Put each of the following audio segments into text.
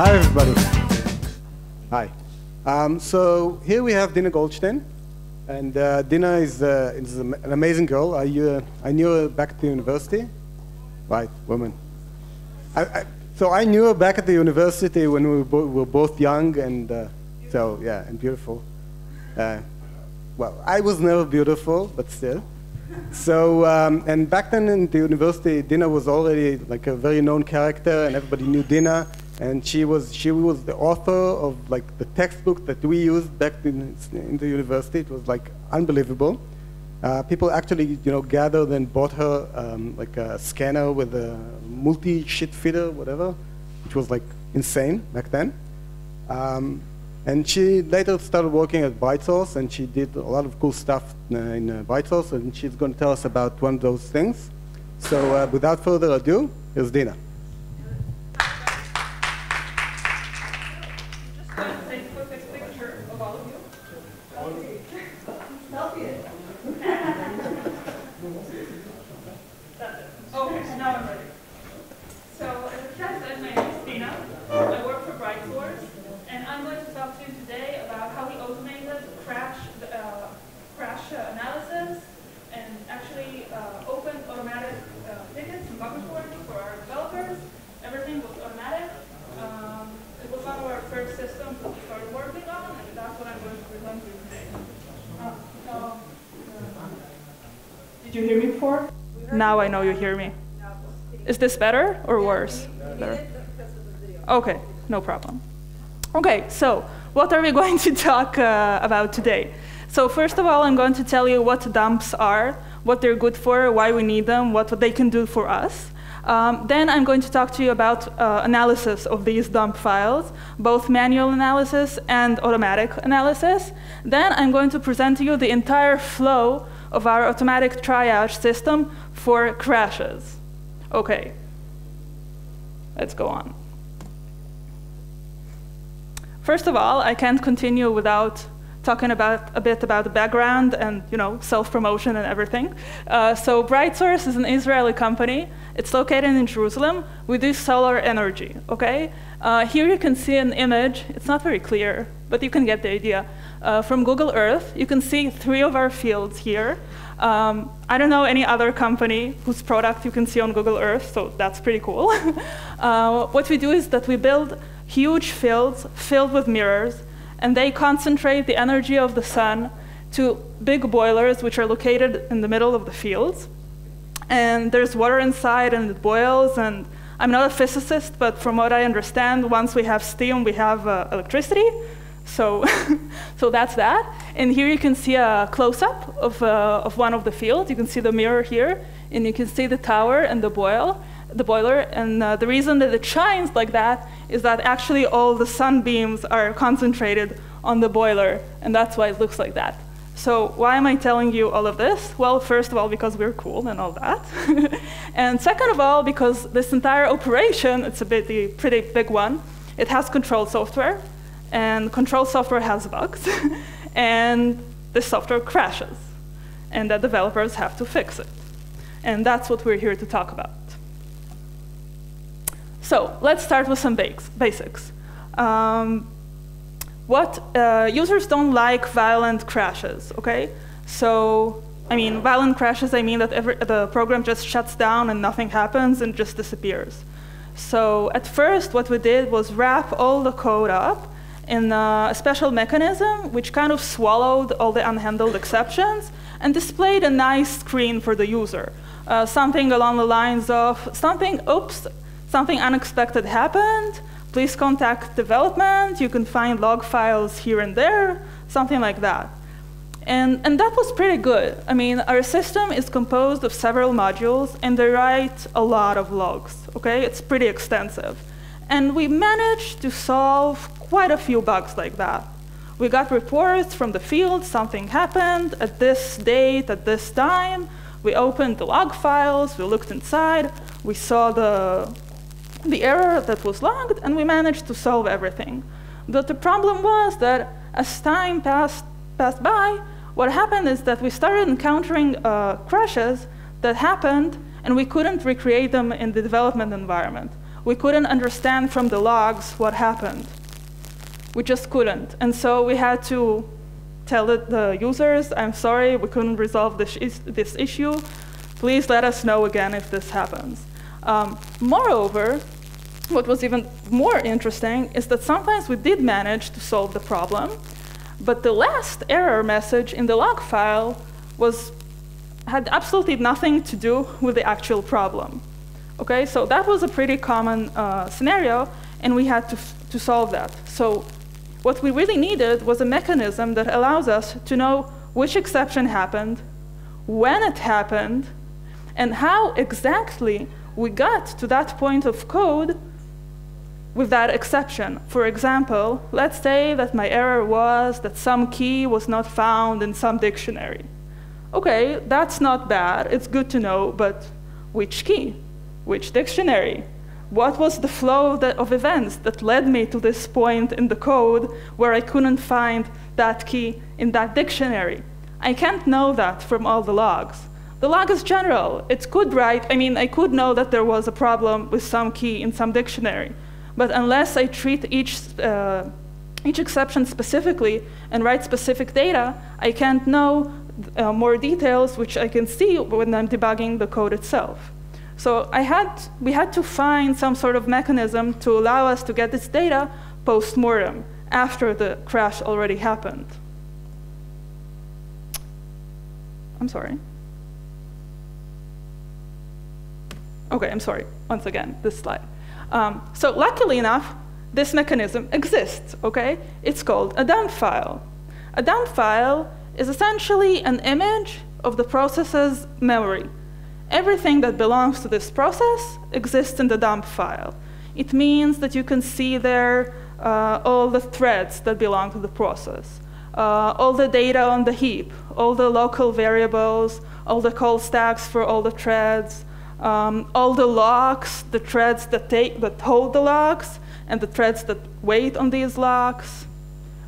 Hi, everybody. Hi. So here we have Dina Goldstein. And Dina is an amazing girl. I knew her back at the university. Right, woman. So I knew her back at the university when we were both young and so, yeah, and beautiful. Well, I was never beautiful, but still. So, and back then in the university, Dina was already like a very known character, and everybody knew Dina. And she was the author of like the textbook that we used back in the university. It was like unbelievable. People actually, gathered and bought her like a scanner with a multi-sheet feeder, whatever, which was like insane back then. And she later started working at BrightSource, and she did a lot of cool stuff in BrightSource, and she's going to tell us about one of those things. So without further ado, here's Dina. Did you hear me before? Now I know you hear me. Is this better or worse? Better. Okay, no problem. Okay, so what are we going to talk about today? So first of all, I'm going to tell you what dumps are, what they're good for, why we need them, what they can do for us. Then I'm going to talk to you about analysis of these dump files, both manual analysis and automatic analysis. Then I'm going to present to you the entire flow of our automatic triage system for crashes. Okay, let's go on. First of all, I can't continue without talking a bit about the background and self-promotion and everything. So BrightSource is an Israeli company. It's located in Jerusalem. We do solar energy, okay? Here you can see an image. It's not very clear, but you can get the idea. From Google Earth, you can see 3 of our fields here. I don't know any other company whose product you can see on Google Earth, so that's pretty cool. What we do is that we build huge fields filled with mirrors, and they concentrate the energy of the sun to big boilers, which are located in the middle of the fields. And there's water inside, and it boils. And I'm not a physicist, but from what I understand, once we have steam, we have electricity. So, so that's that. And here you can see a close-up of one of the fields. You can see the mirror here, and you can see the tower and the boiler. And the reason that it shines like that is that actually all the sunbeams are concentrated on the boiler, and that's why it looks like that. So why am I telling you all of this? Well, first of all, because we're cool and all that. And second of all, because this entire operation, it's a pretty big one. It has control software, and control software has bugs, and this software crashes, and the developers have to fix it. And that's what we're here to talk about. So let's start with some basics. Users don't like violent crashes, okay? So, violent crashes, I mean that the program just shuts down and nothing happens and just disappears. So at first, what we did was wrap all the code up in a special mechanism which kind of swallowed all the unhandled exceptions and displayed a nice screen for the user. Something along the lines of, something unexpected happened, please contact development, you can find log files here and there, something like that. And that was pretty good. Our system is composed of several modules, and they write a lot of logs, okay? It's pretty extensive. And we managed to solve quite a few bugs like that. We got reports from the field, something happened at this date, at this time. We opened the log files, we looked inside, we saw the error that was logged, and we managed to solve everything. But the problem was that as time passed by, what happened is that we started encountering crashes that happened, and we couldn't recreate them in the development environment. we couldn't understand from the logs what happened. We just couldn't. And so we had to tell the users, I'm sorry, we couldn't resolve this issue. Please let us know again if this happens. Moreover, what was even more interesting is that sometimes we did manage to solve the problem, but the last error message in the log file had absolutely nothing to do with the actual problem. Okay, so that was a pretty common scenario, and we had to solve that. So what we really needed was a mechanism that allows us to know which exception happened, when it happened, and how exactly we got to that point of code with that exception. For example, let's say that my error was that some key was not found in some dictionary. Okay, that's not bad, it's good to know, but which key? Which dictionary? What was the flow of events that led me to this point in the code where I couldn't find that key in that dictionary? I can't know that from all the logs. The log is general. I could know that there was a problem with some key in some dictionary. But unless I treat each exception specifically and write specific data, I can't know more details, which I can see when I'm debugging the code itself. So we had to find some sort of mechanism to allow us to get this data post-mortem, after the crash already happened. I'm sorry. OK, I'm sorry. Once again, this slide. So luckily enough, this mechanism exists. OK? It's called a dump file. A dump file is essentially an image of the process's memory. Everything that belongs to this process exists in the dump file. It means that you can see there all the threads that belong to the process, all the data on the heap, all the local variables, all the call stacks for all the threads, all the locks, the threads that hold the locks, and the threads that wait on these locks.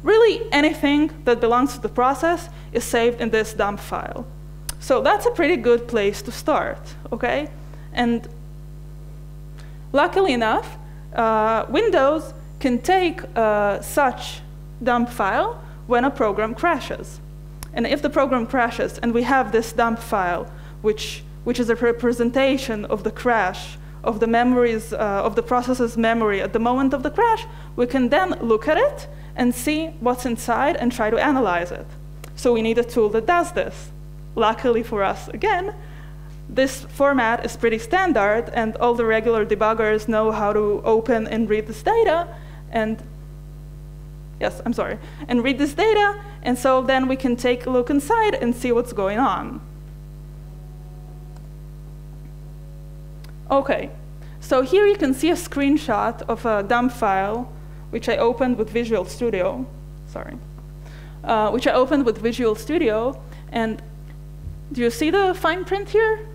Really, anything that belongs to the process is saved in this dump file. So that's a pretty good place to start, OK? And luckily enough, Windows can take such dump file when a program crashes. And if the program crashes and we have this dump file, which is a representation of the crash, of the memories, of the process's memory at the moment of the crash, we can then look at it and see what's inside and try to analyze it. So we need a tool that does this. Luckily for us, again, this format is pretty standard, and all the regular debuggers know how to open and read this data. And read this data. And so then we can take a look inside and see what's going on. OK, so here you can see a screenshot of a dump file, which I opened with Visual Studio. And do you see the fine print here?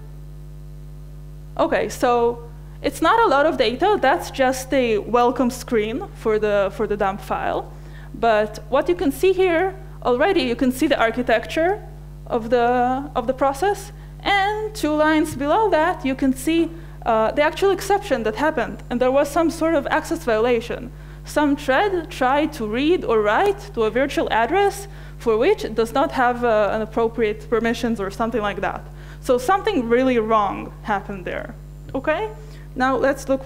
OK, so it's not a lot of data. That's just a welcome screen for the dump file. But what you can see here already, you can see the architecture of the process. And 2 lines below that, you can see the actual exception that happened. And there was some sort of access violation. Some thread tried to read or write to a virtual address for which it does not have an appropriate permissions or something like that. So something really wrong happened there. OK? Now let's look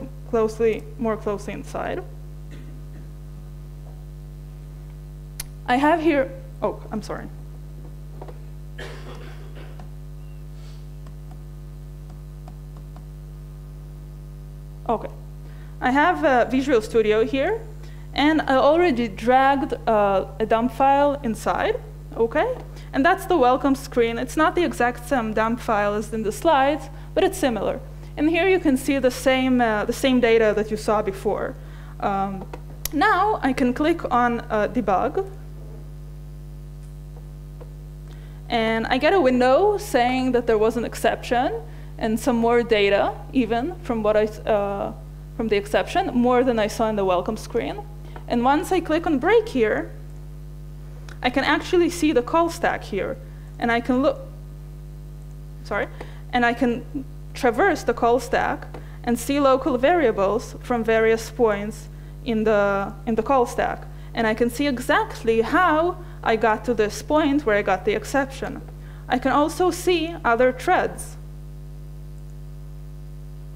more closely inside. I have here, oh, I'm sorry. OK. I have Visual Studio here. And I already dragged a dump file inside, OK? And that's the welcome screen. It's not the exact same dump file as in the slides, but it's similar. And here you can see the same data that you saw before. Now I can click on Debug. And I get a window saying that there was an exception and some more data, even from from the exception, more than I saw in the welcome screen. And once I click on break here, I can actually see the call stack here. And I can and I can traverse the call stack and see local variables from various points in the call stack. And I can see exactly how I got to this point where I got the exception. I can also see other threads.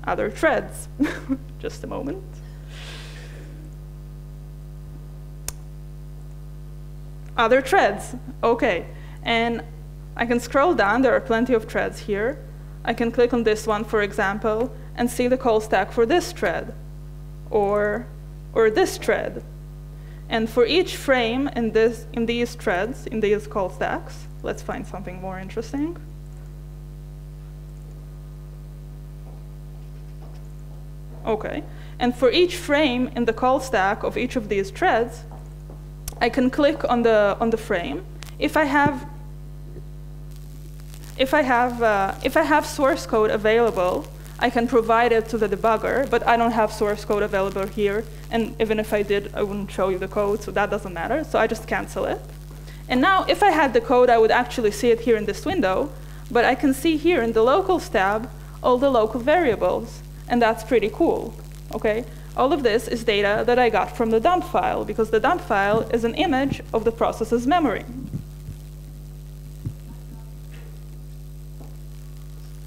Other threads. Just a moment. Other threads. OK. And I can scroll down. There are plenty of threads here. I can click on this one, for example, and see the call stack for this thread, or this thread. And for each frame in these threads, in these call stacks, let's find something more interesting. OK. And for each frame in the call stack of each of these threads, I can click on the frame. If I have source code available, I can provide it to the debugger, but I don't have source code available here. And even if I did, I wouldn't show you the code, so that doesn't matter. So I just cancel it. And now, if I had the code, I would actually see it here in this window. But I can see here in the locals tab all the local variables. And that's pretty cool. Okay? All of this is data that I got from the dump file, because the dump file is an image of the process's memory.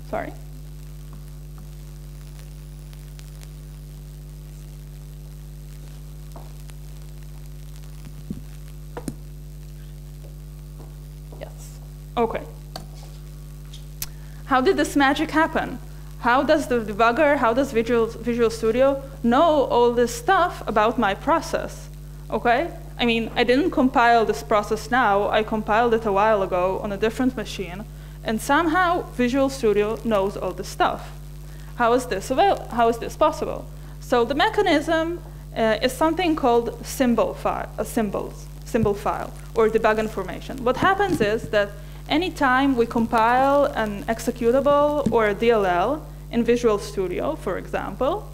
Sorry. Yes. OK. How did this magic happen? How does the debugger, how does Visual Studio know all this stuff about my process? OK? I mean, I didn't compile this process now. I compiled it a while ago on a different machine. And somehow, Visual Studio knows all this stuff. How is this possible? So the mechanism is something called symbol file, or debug information. What happens is that anytime we compile an executable or a DLL in Visual Studio, for example,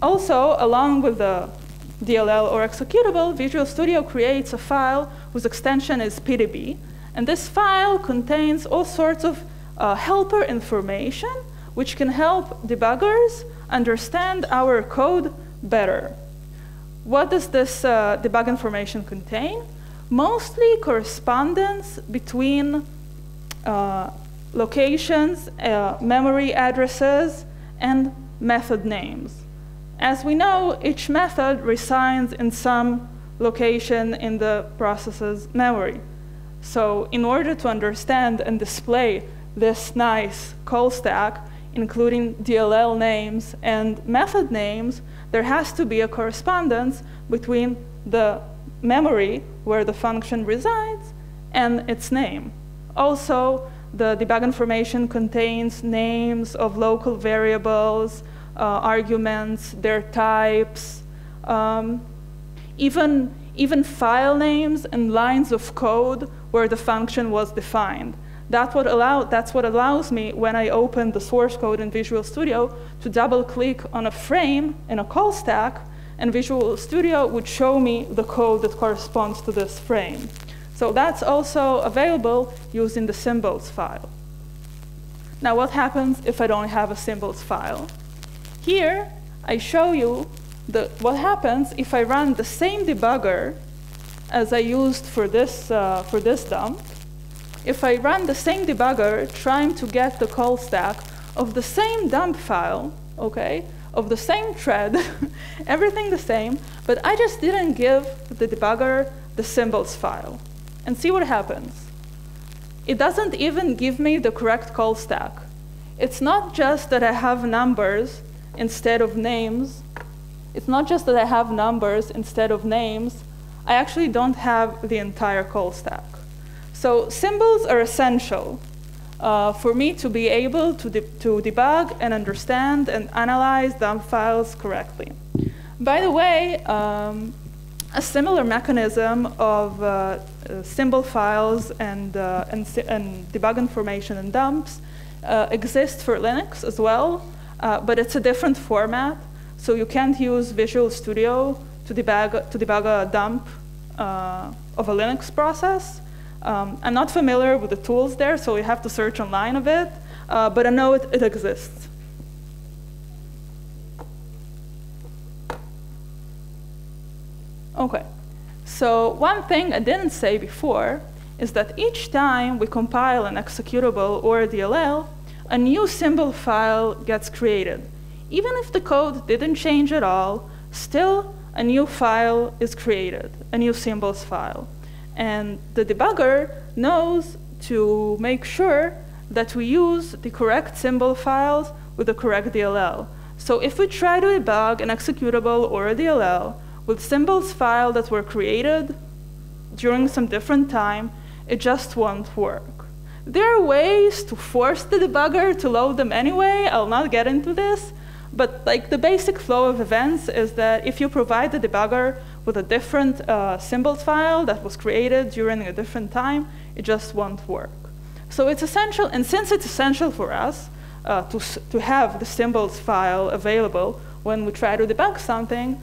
also, along with the DLL or executable, Visual Studio creates a file whose extension is PDB. And this file contains all sorts of helper information, which can help debuggers understand our code better. What does this debug information contain? Mostly correspondence between locations, memory addresses, and method names. As we know, each method resides in some location in the process's memory. So in order to understand and display this nice call stack, including DLL names and method names, there has to be a correspondence between the memory where the function resides and its name. Also, the debug information contains names of local variables, arguments, their types, even file names and lines of code where the function was defined. That's what allows me, when I open the source code in Visual Studio, to double-click on a frame in a call stack, and Visual Studio would show me the code that corresponds to this frame. So that's also available using the symbols file. Now, what happens if I don't have a symbols file? Here, I show you what happens if I run the same debugger as I used for this dump. If I run the same debugger trying to get the call stack of the same dump file, okay, of the same thread, everything the same, but I just didn't give the debugger the symbols file. And see what happens. It doesn't even give me the correct call stack. It's not just that I have numbers instead of names. It's not just that I have numbers instead of names. I actually don't have the entire call stack. So symbols are essential for me to be able to debug and understand and analyze dump files correctly. By the way, a similar mechanism of symbol files and debug information in dumps exists for Linux as well, but it's a different format. So you can't use Visual Studio to debug a dump of a Linux process. I'm not familiar with the tools there, so you have to search online a bit, but I know it exists. So one thing I didn't say before is that each time we compile an executable or a DLL, a new symbol file gets created. Even if the code didn't change at all, still a new file is created, a new symbols file. And the debugger knows to make sure that we use the correct symbol files with the correct DLL. So if we try to debug an executable or a DLL with symbols file that were created during some different time, it just won't work. There are ways to force the debugger to load them anyway. I'll not get into this. But like the basic flow of events is that if you provide the debugger with a different symbols file that was created during a different time, it just won't work. So it's essential, and since it's essential for us to have the symbols file available when we try to debug something,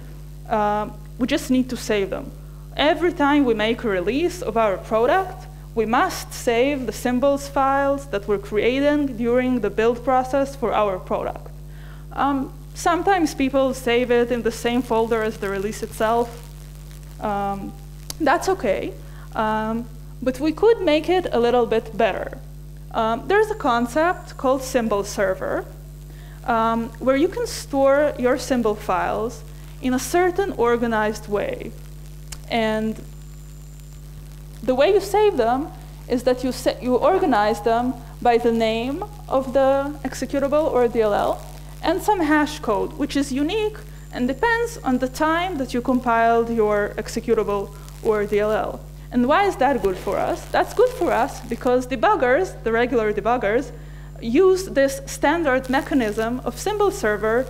we just need to save them. Every time we make a release of our product, we must save the symbols files that were created during the build process for our product. Sometimes people save it in the same folder as the release itself. That's okay. But we could make it a little bit better. There's a concept called symbol server, where you can store your symbol files in a certain organized way. And the way you save them is that you organize them by the name of the executable or DLL and some hash code, which is unique and depends on the time that you compiled your executable or DLL. And why is that good for us? That's good for us because debuggers, the regular debuggers, use this standard mechanism of symbol server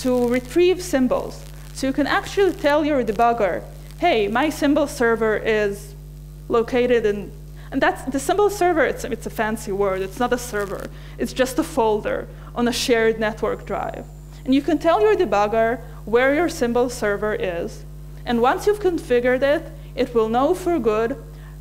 to retrieve symbols. So you can actually tell your debugger, hey, my symbol server is located in, and that's the symbol server, it's a fancy word, it's not a server, it's just a folder on a shared network drive. And you can tell your debugger where your symbol server is, and once you've configured it, it will know for good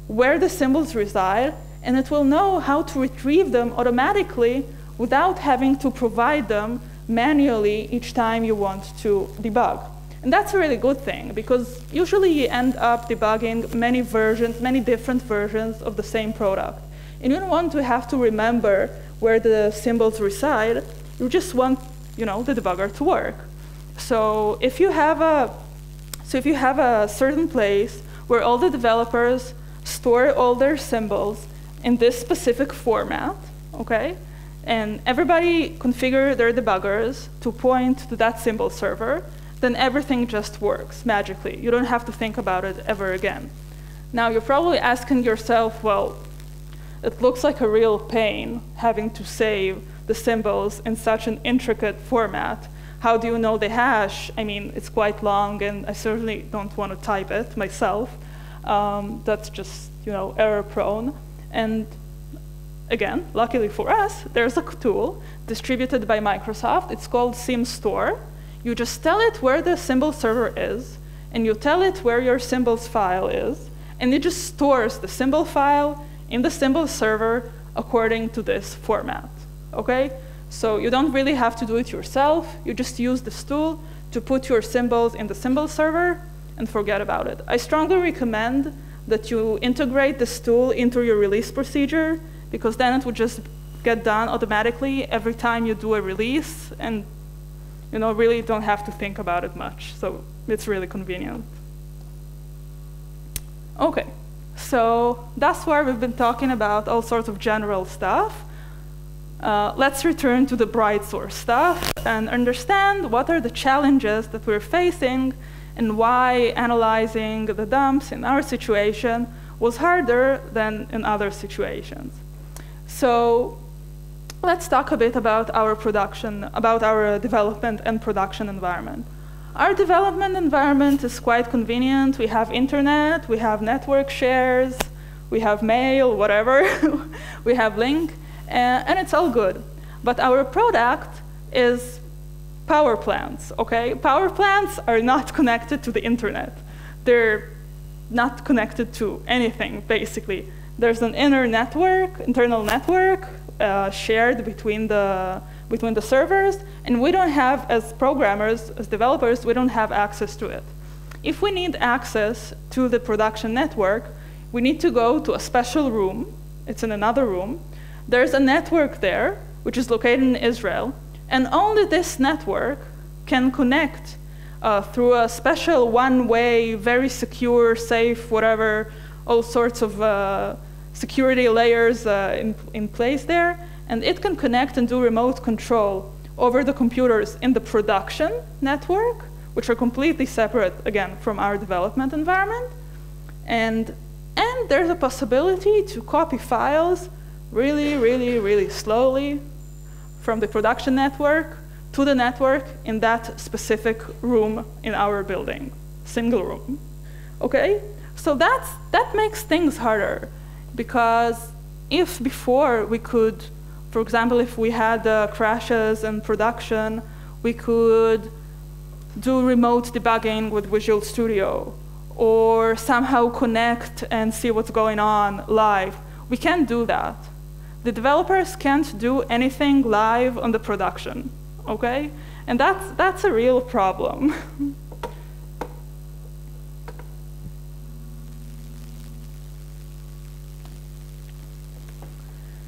where the symbols reside, and it will know how to retrieve them automatically without having to provide them manually each time you want to debug. And that's a really good thing, because usually you end up debugging many versions, many different versions of the same product. And you don't want to have to remember where the symbols reside. You just want, the debugger to work. So if you have a certain place where all the developers store all their symbols in this specific format, okay? And everybody configure their debuggers to point to that symbol server, then everything just works magically. You don't have to think about it ever again. Now, you're probably asking yourself, well, it looks like a real pain having to save the symbols in such an intricate format. How do you know the hash? I mean, it's quite long, and I certainly don't want to type it myself. That's just, error-prone. And again, luckily for us, there's a tool distributed by Microsoft. It's called SymStore. You just tell it where the symbol server is, and you tell it where your symbols file is, and it just stores the symbol file in the symbol server according to this format, okay? So you don't really have to do it yourself. You just use this tool to put your symbols in the symbol server and forget about it. I strongly recommend that you integrate this tool into your release procedure, because then it would just get done automatically every time you do a release, and really don't have to think about it much. So it's really convenient. Okay, so that's where we've been talking about all sorts of general stuff. Let's return to the bright source stuff and understand what are the challenges that we're facing and why analyzing the dumps in our situation was harder than in other situations. So let's talk a bit about our development and production environment. Our development environment is quite convenient. We have internet, we have network shares, we have mail, whatever. We have link, and it's all good. But our product is power plants, okay? Power plants are not connected to the internet. They're not connected to anything, basically. There's an internal network, shared between the servers, and we don't have, as programmers, as developers, we don't have access to it. If we need access to the production network, we need to go to a special room. It's in another room. There's a network there, which is located in Israel, and only this network can connect through a special one-way, very secure, safe, whatever, all sorts of security layers in place there, and it can connect and do remote control over the computers in the production network, which are completely separate, again, from our development environment. And there's a possibility to copy files really, really, really slowly from the production network to the network in that specific room in our building, single room. Okay? So that makes things harder, because if before we could, for example, if we had crashes in production, we could do remote debugging with Visual Studio, or somehow connect and see what's going on live. We can't do that. The developers can't do anything live on the production, okay? And that's a real problem.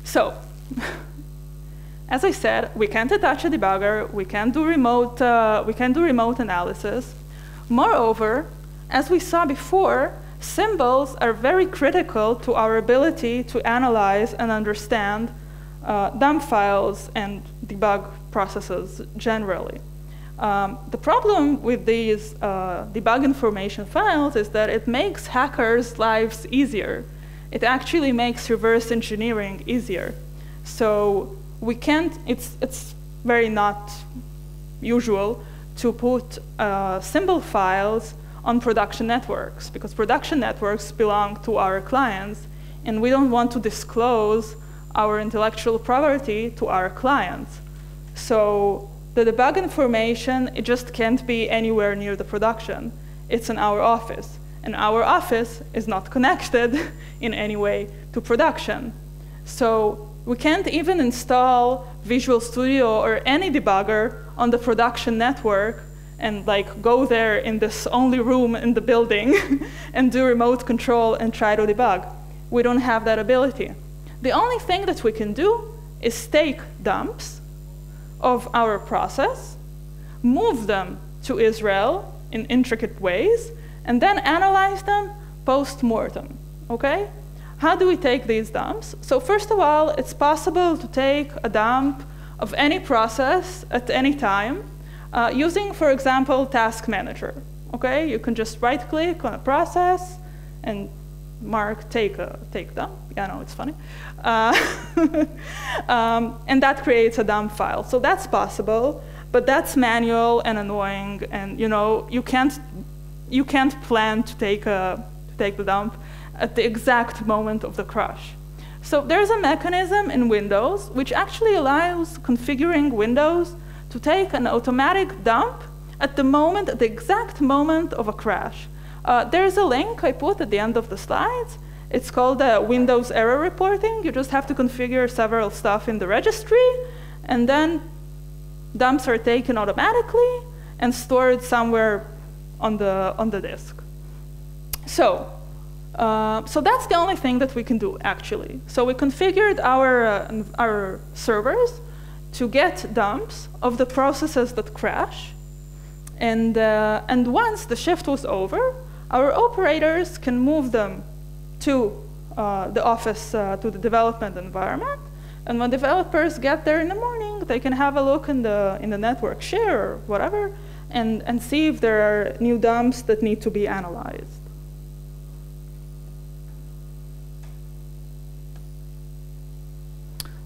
So, as I said, we can't attach a debugger. We can't do remote analysis. Moreover, as we saw before, symbols are very critical to our ability to analyze and understand dump files and debug processes generally. The problem with these debug information files is that it makes hackers' lives easier. It actually makes reverse engineering easier. So we can't, it's very not usual to put symbol files on production networks, because production networks belong to our clients, and we don't want to disclose our intellectual property to our clients. So the debug information, it just can't be anywhere near the production. It's in our office, and our office is not connected in any way to production. So we can't even install Visual Studio or any debugger on the production network and like go there in this only room in the building and do remote control and try to debug. We don't have that ability. The only thing that we can do is take dumps of our process, move them to Israel in intricate ways, and then analyze them post-mortem, okay? How do we take these dumps? So first of all, it's possible to take a dump of any process at any time, using, for example, Task Manager. Okay, you can just right-click on a process and mark take dump. Yeah, no, it's funny, and that creates a dump file. So that's possible, but that's manual and annoying, and you can't plan to take the dump at the exact moment of the crash. So there's a mechanism in Windows which actually allows configuring Windows to take an automatic dump at the exact moment of a crash. There's a link I put at the end of the slides. It's called Windows Error Reporting. You just have to configure several stuff in the registry, and then dumps are taken automatically and stored somewhere on the disk. So that's the only thing that we can do, actually. So we configured our servers to get dumps of the processes that crash. And once the shift was over, our operators can move them to the office, to the development environment. And when developers get there in the morning, they can have a look in the network share or whatever, and see if there are new dumps that need to be analyzed.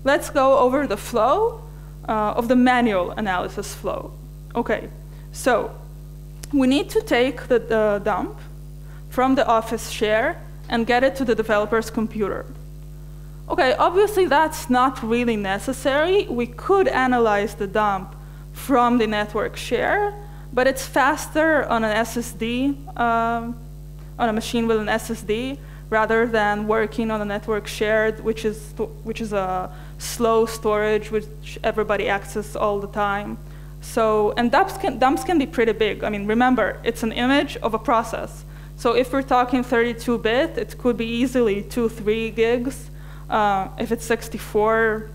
Let's go over the flow of the manual analysis flow. Okay, so we need to take the dump from the office share and get it to the developer's computer. Okay, obviously that's not really necessary. We could analyze the dump from the network share, but it's faster on an SSD, on a machine with an SSD, rather than working on a network shared, which is a slow storage which everybody accesses all the time. So, and dumps can be pretty big. I mean, remember, it's an image of a process. So if we're talking 32-bit, it could be easily 2-3 gigs. If it's 64,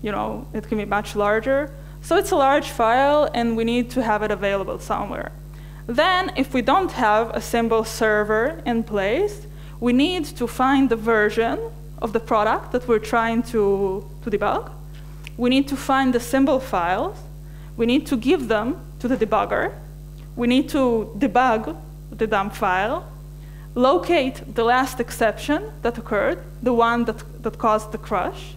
it can be much larger. So it's a large file, and we need to have it available somewhere. Then, if we don't have a symbol server in place, we need to find the version of the product that we're trying to debug. We need to find the symbol files. We need to give them to the debugger. We need to debug the dump file, locate the last exception that occurred, the one that caused the crash.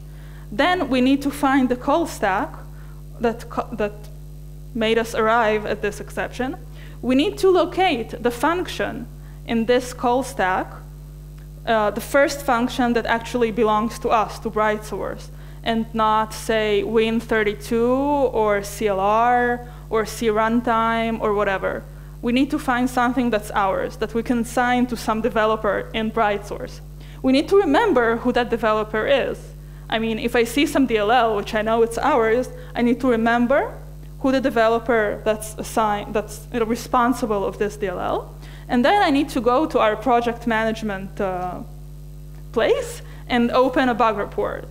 Then we need to find the call stack that made us arrive at this exception. We need to locate the function in this call stack, the first function that actually belongs to us, to BrightSource, and not, say, Win32 or CLR or cruntime or whatever. We need to find something that's ours, that we can assign to some developer in BrightSource. We need to remember who that developer is. I mean, if I see some DLL, which I know it's ours, I need to remember who the developer that's responsible of this DLL. And then I need to go to our project management place and open a bug report.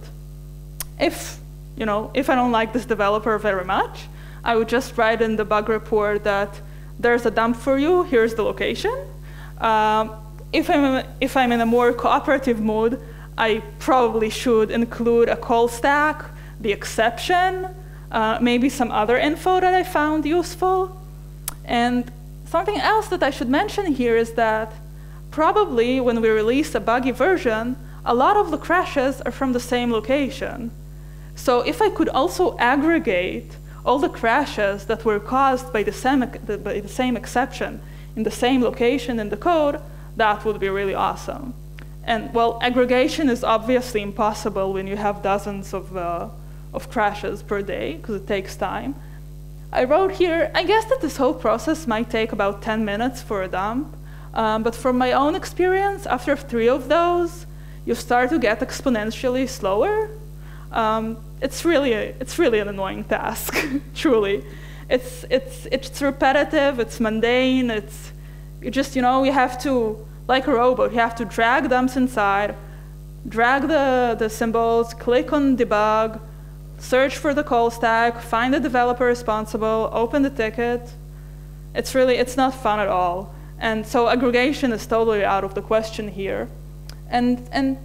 If I don't like this developer very much, I would just write in the bug report that there's a dump for you, here's the location. If I'm in a more cooperative mood, I probably should include a call stack, the exception, maybe some other info that I found useful. And something else that I should mention here is that probably when we release a buggy version, a lot of the crashes are from the same location. So if I could also aggregate all the crashes that were caused by the same exception in the same location in the code, that would be really awesome. And well, aggregation is obviously impossible when you have dozens of crashes per day, because it takes time. I wrote here, I guess that this whole process might take about 10 minutes for a dump. But from my own experience, after 3 of those, you start to get exponentially slower. It's really an annoying task, truly. It's repetitive, it's mundane, you have to, like a robot, you have to drag dumps inside, drag the symbols, click on debug, search for the call stack, find the developer responsible, open the ticket. It's not fun at all. And so aggregation is totally out of the question here. And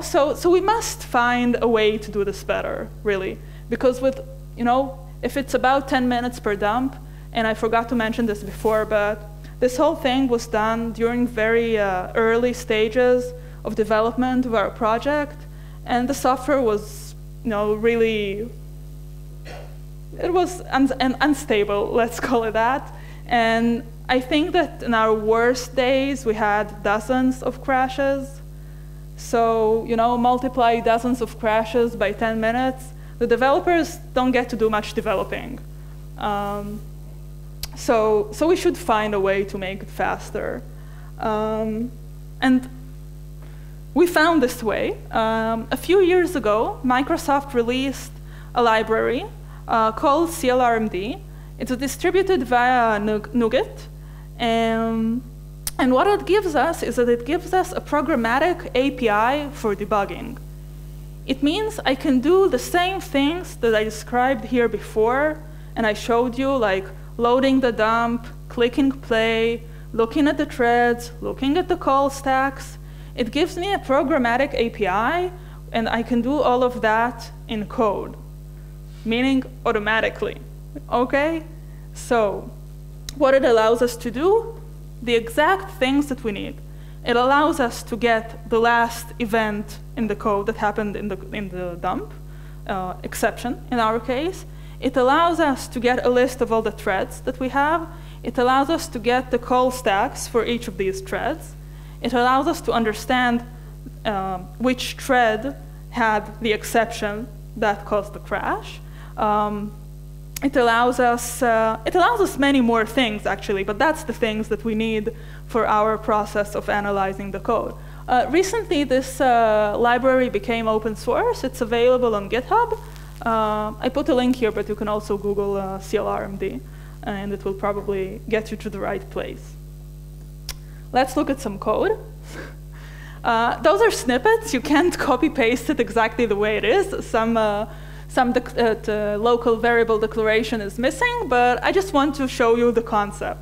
so we must find a way to do this better, really. Because if it's about 10 minutes per dump, and I forgot to mention this before, but this whole thing was done during very early stages of development of our project, and the software was, really, it was unstable, let's call it that. And I think that in our worst days, we had dozens of crashes. So, multiply dozens of crashes by 10 minutes. The developers don't get to do much developing. So we should find a way to make it faster. And we found this way. A few years ago, Microsoft released a library called CLRMD. It's distributed via NuGet. And what it gives us is that it gives us a programmatic API for debugging. It means I can do the same things that I described here before, and I showed you, like loading the dump, clicking play, looking at the threads, looking at the call stacks. It gives me a programmatic API, and I can do all of that in code, meaning automatically. Okay? So what it allows us to do, the exact things that we need. It allows us to get the last event in the code that happened in the dump, exception in our case. It allows us to get a list of all the threads that we have. It allows us to get the call stacks for each of these threads. It allows us to understand which thread had the exception that caused the crash. It allows us many more things, actually, but that's the things that we need for our process of analyzing the code. Recently, this library became open source. It's available on GitHub. I put a link here, but you can also Google CLRMD, and it will probably get you to the right place. Let's look at some code. Those are snippets. You can't copy-paste it exactly the way it is. Some local variable declaration is missing, but I just want to show you the concept.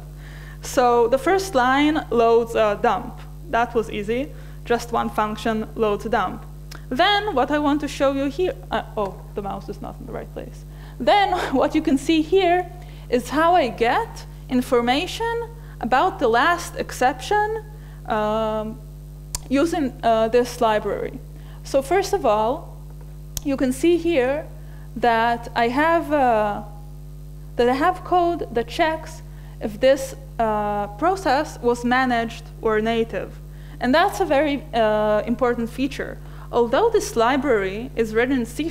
So the first line loads a dump. That was easy. Just one function loads a dump. Then what I want to show you here, oh, the mouse is not in the right place. Then what you can see here is how I get information about the last exception using this library. So first of all, you can see here that I have code that checks if this process was managed or native. And that's a very important feature. Although this library is written in C#,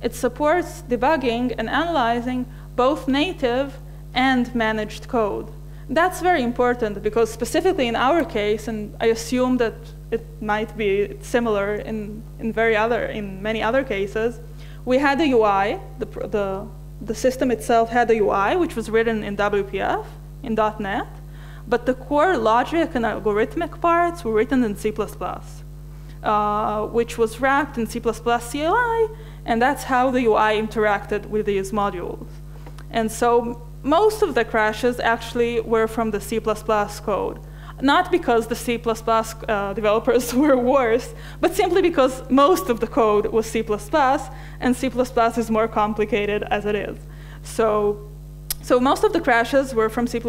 it supports debugging and analyzing both native and managed code. That's very important because specifically in our case, and I assume that it might be similar in many other cases, we had a UI, the system itself had a UI, which was written in WPF, in .NET, but the core logic and algorithmic parts were written in C++, which was wrapped in C++ CLI, and that's how the UI interacted with these modules. And so most of the crashes actually were from the C++ code. Not because the C++ developers were worse, but simply because most of the code was C++, and C++ is more complicated as it is. So most of the crashes were from C++,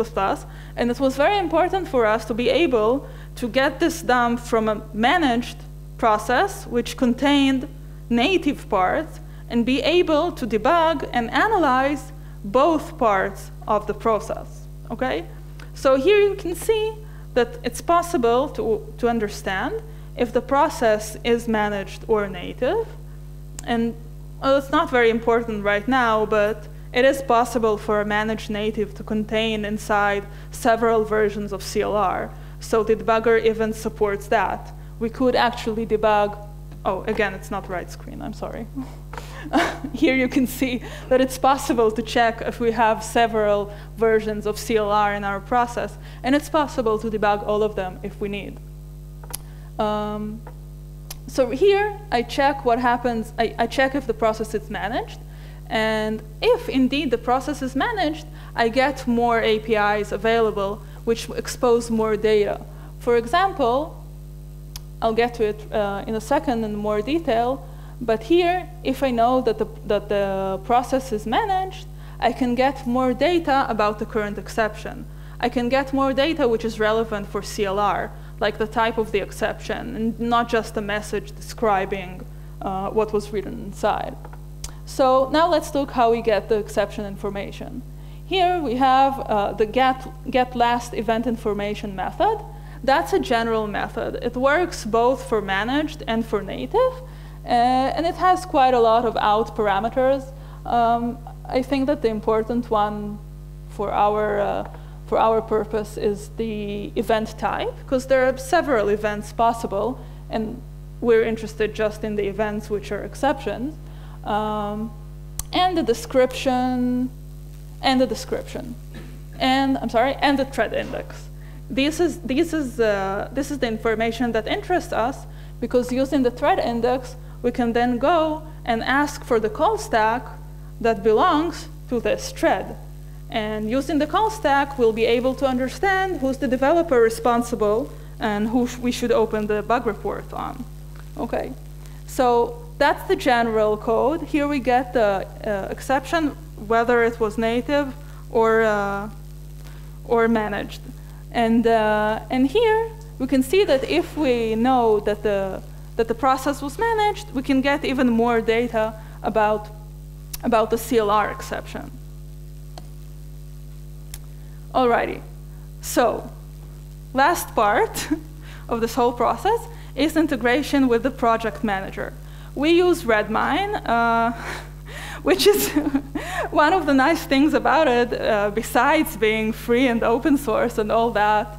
and it was very important for us to be able to get this dump from a managed process, which contained native parts, and be able to debug and analyze both parts of the process, okay? So here you can see that it's possible to understand if the process is managed or native. And well, it's not very important right now, but it is possible for a managed native to contain inside several versions of CLR. So the debugger even supports that. We could actually debug, oh, again, it's not the right screen, I'm sorry. Here you can see that it's possible to check if we have several versions of CLR in our process, and it's possible to debug all of them if we need. So here I check what happens, I check if the process is managed, and if indeed the process is managed, I get more APIs available which expose more data. For example, I'll get to it in a second in more detail, but here, if I know that the process is managed, I can get more data about the current exception. I can get more data which is relevant for CLR, like the type of the exception, and not just a message describing what was written inside. So now let's look how we get the exception information. Here we have the get last event information method. That's a general method. It works both for managed and for native. And it has quite a lot of out parameters. I think that the important one for our purpose is the event type, because there are several events possible, and we're interested just in the events which are exceptions, and the description, and the thread index. This is the information that interests us, because using the thread index, we can then go and ask for the call stack that belongs to this thread. And using the call stack, we'll be able to understand who's the developer responsible and who we should open the bug report on. Okay, so that's the general code. Here we get the exception, whether it was native or managed. And here we can see that if we know that the process was managed, we can get even more data about the CLR exception. Alrighty, so last part of this whole process is integration with the project manager. We use Redmine. which is one of the nice things about it, besides being free and open source and all that,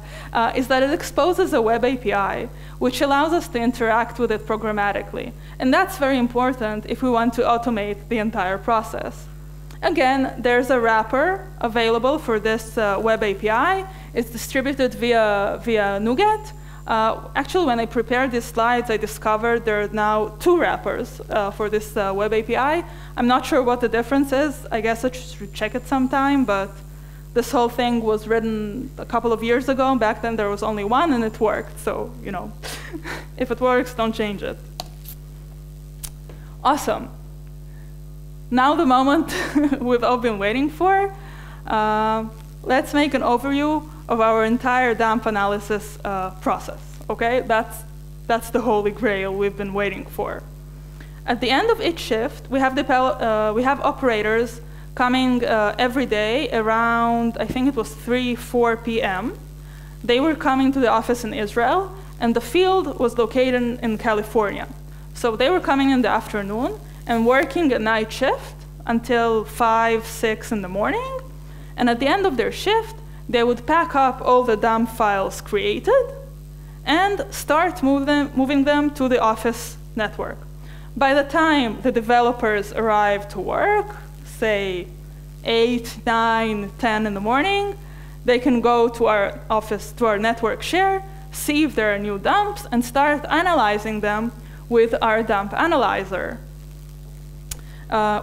is that it exposes a web API, which allows us to interact with it programmatically. And that's very important if we want to automate the entire process. Again, there's a wrapper available for this web API. It's distributed via NuGet. Actually, when I prepared these slides, I discovered there are now 2 wrappers for this web API. I'm not sure what the difference is. I guess I should check it sometime, but this whole thing was written a couple of years ago. Back then, there was only one, and it worked. So, you know, if it works, don't change it. Awesome. Now the moment we've all been waiting for. Let's make an overview of our entire dump analysis process. Okay, that's the holy grail we've been waiting for. At the end of each shift, we have operators coming every day around, I think it was 4 p.m. They were coming to the office in Israel, and the field was located in California. So they were coming in the afternoon and working a night shift until 5, 6 in the morning. And at the end of their shift, they would pack up all the dump files created and start moving them to the office network. By the time the developers arrive to work, say 8, 9, 10 in the morning, they can go to our office, to our network share, see if there are new dumps, and start analyzing them with our dump analyzer,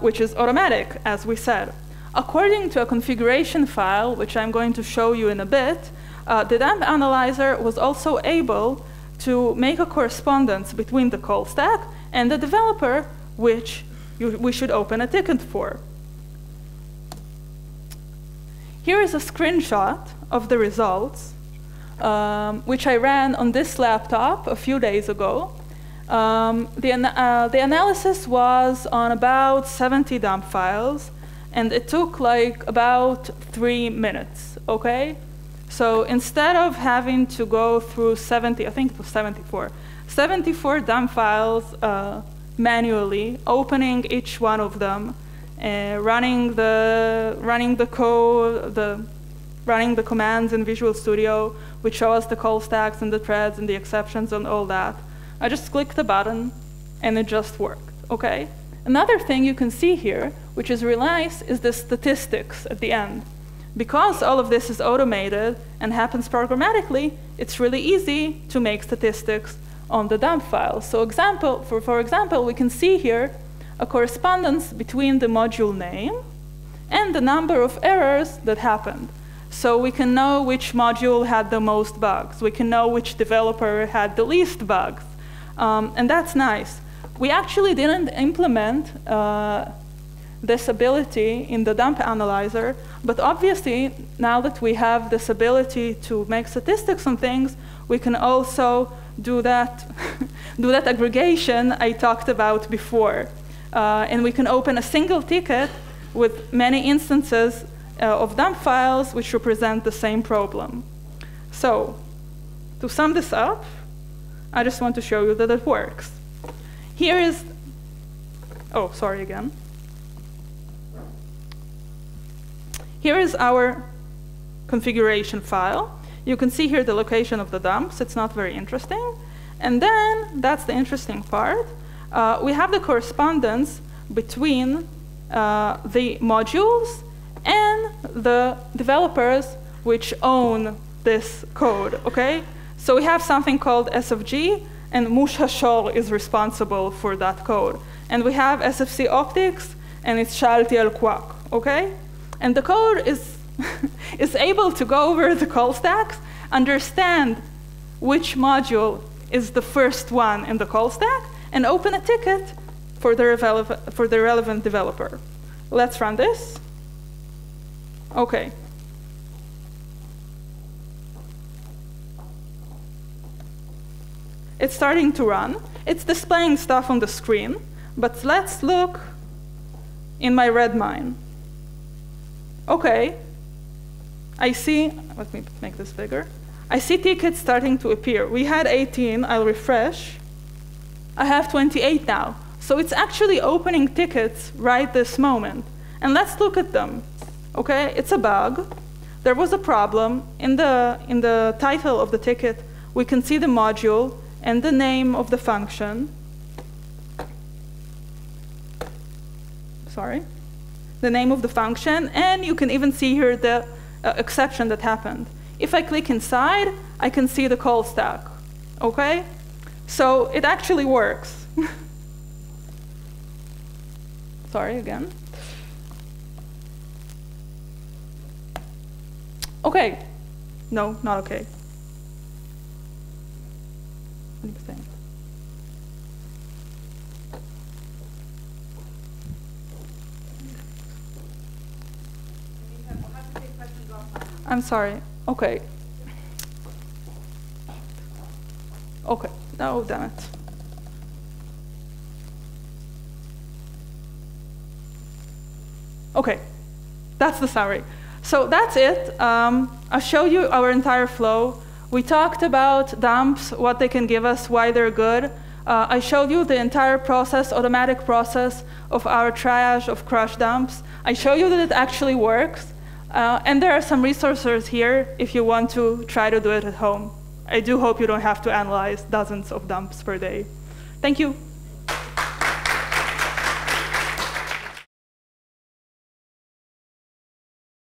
which is automatic, as we said. According to a configuration file, which I'm going to show you in a bit, the dump analyzer was also able to make a correspondence between the call stack and the developer, which we should open a ticket for. Here is a screenshot of the results, which I ran on this laptop a few days ago. The analysis was on about 70 dump files, and it took like about 3 minutes, okay? So instead of having to go through 70, I think it was 74 dump files manually, opening each one of them, running the code, running the commands in Visual Studio, which show us the call stacks and the threads and the exceptions and all that, I just clicked the button and it just worked, okay? Another thing you can see here, which is really nice, is the statistics at the end. Because all of this is automated and happens programmatically, it's really easy to make statistics on the dump files. So for example, we can see here a correspondence between the module name and the number of errors that happened. So we can know which module had the most bugs. We can know which developer had the least bugs. And that's nice. We actually didn't implement this ability in the dump analyzer, but obviously, now that we have this ability to make statistics on things, we can also do that, do that aggregation I talked about before. And we can open a single ticket with many instances of dump files which represent the same problem. So, to sum this up, I just want to show you that it works. Here is, oh, sorry again. Here is our configuration file. You can see here the location of the dumps. It's not very interesting. And then, that's the interesting part. We have the correspondence between the modules and the developers which own this code, okay? So we have something called SFG, and Mush Hashor is responsible for that code. And we have SFC Optics, and it's Shalti El Quack, okay? And the code is, is able to go over the call stacks, understand which module is the first one in the call stack, and open a ticket for the relevant developer. Let's run this. Okay. It's starting to run. It's displaying stuff on the screen, but let's look in my Redmine. Okay, I see, let me make this bigger. I see tickets starting to appear. We had 18, I'll refresh. I have 28 now. So it's actually opening tickets right this moment. And let's look at them. Okay, it's a bug. There was a problem. In the title of the ticket, we can see the module and the name of the function. Sorry. The name of the function, and you can even see here the exception that happened. If I click inside, I can see the call stack. Okay? So it actually works. Sorry, again. Okay. No, not okay. 20%. I'm sorry. Okay. Okay. Oh, damn it. Okay. That's the summary. So that's it. I'll show you our entire flow. We talked about dumps, what they can give us, why they're good. I showed you the entire process, automatic process of our triage of crush dumps. I show you that it actually works. And there are some resources here if you want to try to do it at home. I do hope you don't have to analyze dozens of dumps per day. Thank you.